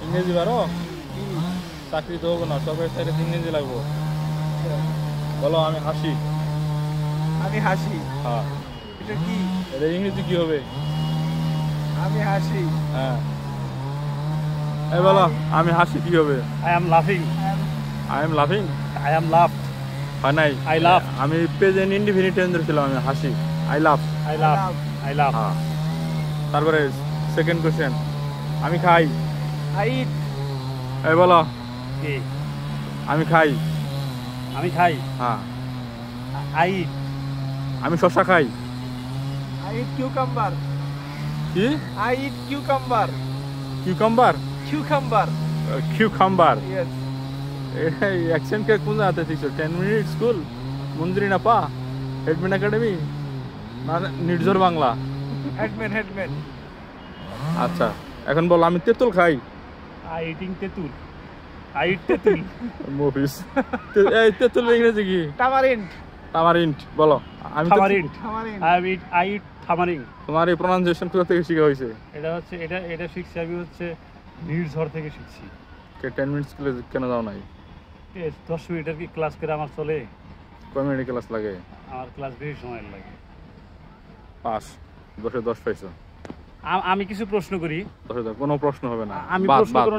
ইংরেজি পারো? চাকরি তো হবে না, সরকারি চাকরি ইংরেজি লাগবো। বলো আমি হাসি। আমি হাসি। হ্যাঁ। এটা কি? এটা ইংরেজি কি হবে? আমি হাসি। হ্যাঁ, এই বলো আমি হাসি কি হবে? I am laughing. I am লাফিং। I am laughed. হয় নাই, I laugh. আমি প্রেজেন্ট ইনডিফিনিট টেন্স ধরেছিলাম, আমি হাসি, I love. I laugh. I laugh. হ্যাঁ। তারপরে সেকেন্ড কোশ্চেন, আমি খাই। I eat. এই বলো কি? আমি খাই। আমি খাই। হ্যাঁ। I eat. আমি শসা খাই। I eat cucumber. কি? I eat cucumber. Cucumber? Cucumber. Cucumber. Yes. এটা অ্যাকসেন্ট কে কোন জায়গাতে শিখছো? 10 মিনিট স্কুল, মন্দিরি না পা, হেডম্যান একাডেমি, না নির্ঝর বাংলা? Headman. আচ্ছা, এখন বল আমি তেঁতুল খাই। I eating তেঁতুল. I eat তেঁতুল. মুভিস। এই তেঁতুল ইংরেজি কি? Tamarind. তামারিন্ড। বলো আমি Tamarind. Tamarind. I eat tamarind. তোমার এই প্রনাউন্সিয়েশন কোথা থেকে শিখা হয়েছে? এটা শিখছি আমি নির্ঝর থেকে শিখছি। 10 মিনিট স্কুলে কেন যাও নাই? 10 মিনিটের কি ক্লাস করে আমার চলে? কয় মিনিট ক্লাস লাগে? আমার ক্লাস বেশি সময় লাগে। পাস, 10-এ 10 পাইছো। আমি কিছু প্রশ্ন করি। 10-এ কোনো প্রশ্ন হবে না। আমি বাদ, প্রশ্ন বাদ। করব।